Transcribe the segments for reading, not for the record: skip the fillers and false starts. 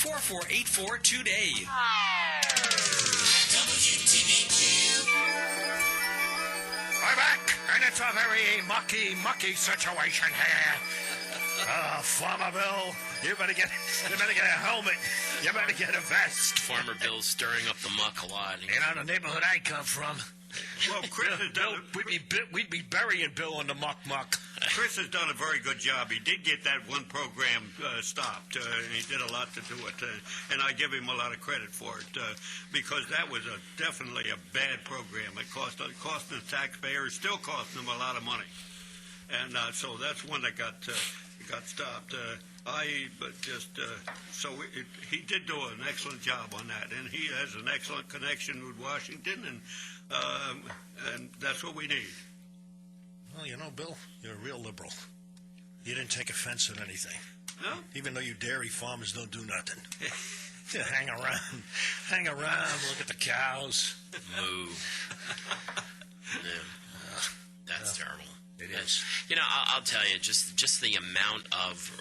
4484 today. I'm back, and it's a very mucky situation here. Farmer Bill, you better get a helmet. You better get a vest. Farmer Bill's stirring up the muck a lot. You know, the neighborhood I come from. Well, Chris has done we'd be burying Bill in the muck. Chris has done a very good job. He did get that one program stopped. He did a lot to do it, and I give him a lot of credit for it because that was definitely a bad program. It cost the taxpayers, still costing them a lot of money, and so that's one that got stopped. He did do an excellent job on that, and he has an excellent connection with Washington, and that's what we need. Well, you know, Bill, you're a real liberal. You didn't take offense at anything. No? Even though you dairy farmers don't do nothing. You hang around, look at the cows. Moo. Yeah. That's terrible. It is. You know, I'll tell you, just the amount of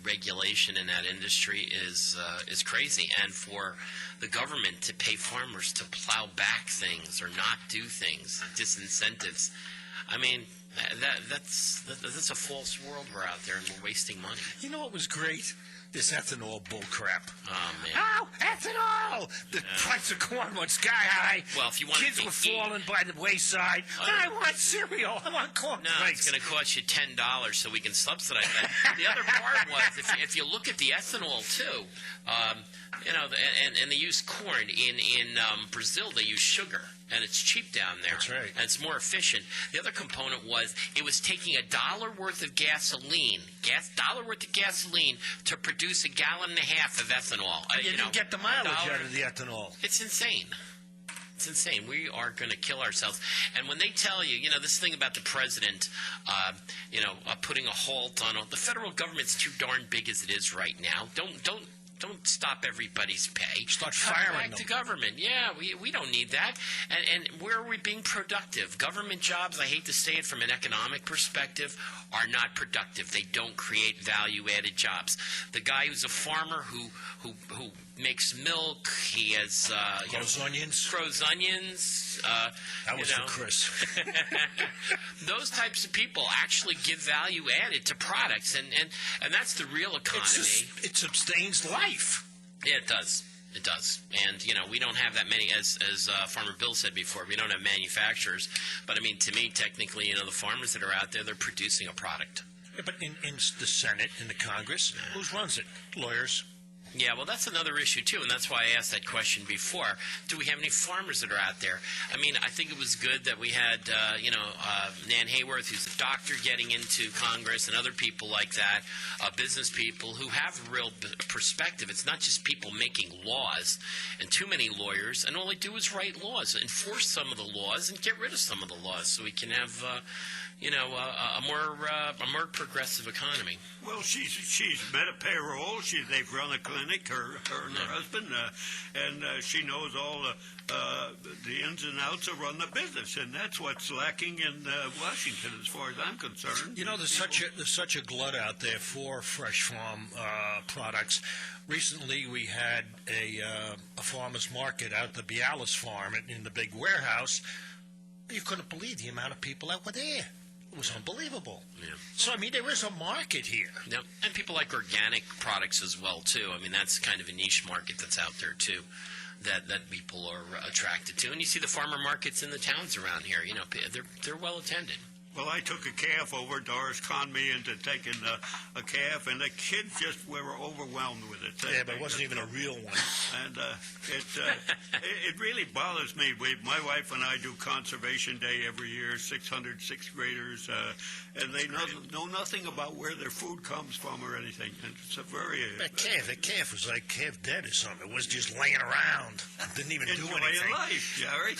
regulation in that industry is crazy, and for the government to pay farmers to plow back things or not do things, disincentives. I mean, that's a false world we're out there, and we're wasting money. You know what was great? This ethanol bull crap. Oh, man. Oh, ethanol! The price of corn went sky high. Well, if you want kids were falling by the wayside. I want cereal. I want corn No, flakes. it's going to cost you $10 so we can subsidize that. The other part was, if you look at the ethanol, too, you know, and they use corn. In Brazil, they use sugar, and it's cheap down there. That's right. And it's more efficient. The other component was it was taking $1 worth of gasoline, to produce 1.5 gallons of ethanol. You didn't get the mileage out of the ethanol. It's insane. It's insane. We are going to kill ourselves. And when they tell you, you know, this thing about the president, putting a halt on the federal government's too darn big as it is right now. Don't stop everybody's pay. Start firing them. To government. Yeah, we don't need that. And where are we being productive? Government jobs, I hate to say it from an economic perspective, are not productive. They don't create value-added jobs. The guy who's a farmer who makes milk, he has grows onions. That was for Chris. Those types of people actually give value added to products, and that's the real economy. It sustains life. Yeah, it does. It does. And, you know, we don't have that many, as Farmer Bill said before, we don't have manufacturers. But, I mean, to me, technically, you know, the farmers that are out there, they're producing a product. Yeah, but in the Senate, in the Congress, who runs it? Lawyers. Yeah, well, that's another issue, too, and that's why I asked that question before. Do we have any farmers that are out there? I mean, I think it was good that we had, Nan Hayworth, who's a doctor, getting into Congress, and other people like that, business people who have real perspective. It's not just people making laws, and too many lawyers, and all they do is write laws, enforce some of the laws, and get rid of some of the laws, so we can have a more progressive economy. Well, she's met a payroll. They've run a clinic, her and her husband, and she knows all the ins and outs of running a business, and that's what's lacking in Washington, as far as I'm concerned. You know, there's such a glut out there for fresh farm products. Recently, we had a farmer's market out at the Bialis farm in the big warehouse. You couldn't believe the amount of people that were there. It was unbelievable. Yeah. So, I mean, there is a market here. Yep. And people like organic products as well, too. I mean, that's kind of a niche market that's out there, too, that people are attracted to. And you see the farmer markets in the towns around here. You know, they're well attended. Well, I took a calf over. Doris conned me into taking a calf, and the kids were overwhelmed with it. Yeah, but it wasn't even a real one. And it really bothers me. My wife and I do Conservation Day every year, 600 sixth graders, and they know nothing about where their food comes from or anything. And it's a very... That calf was like calf dead or something. It was just laying around. Didn't even do anything. Enjoy your life, Jerry.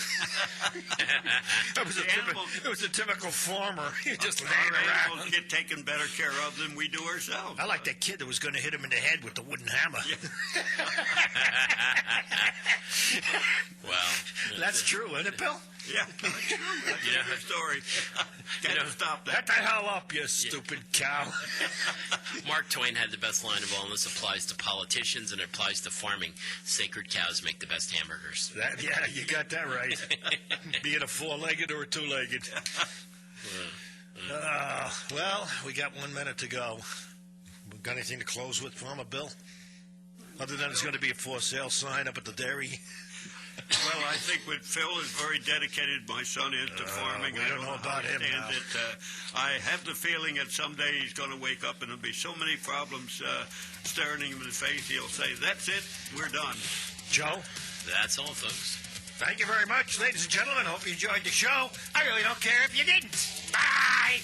It was a typical farm farmer. You're just Our laying animals around. get taken better care of than we do ourselves. I like that kid that was going to hit him in the head with the wooden hammer. Well, That's true, isn't it, Bill? Yeah, that's true. That's a good story. Can't stop that. Shut the hell up, you stupid cow. Mark Twain had the best line of all, and this applies to politicians and it applies to farming. Sacred cows make the best hamburgers. Yeah, you got that right. Be it a four-legged or a two-legged. Well, we got 1 minute to go. Got anything to close with, Farmer Bill? Other than it's going to be a for sale sign up at the dairy. Well, I think what Phil is very dedicated, my son is, to farming. We don't know about him now. I have the feeling that someday he's going to wake up and there'll be so many problems staring him in the face, he'll say, that's it, we're done. Joe? That's all, folks. Thank you very much, ladies and gentlemen. Hope you enjoyed the show. I really don't care if you didn't. Bye!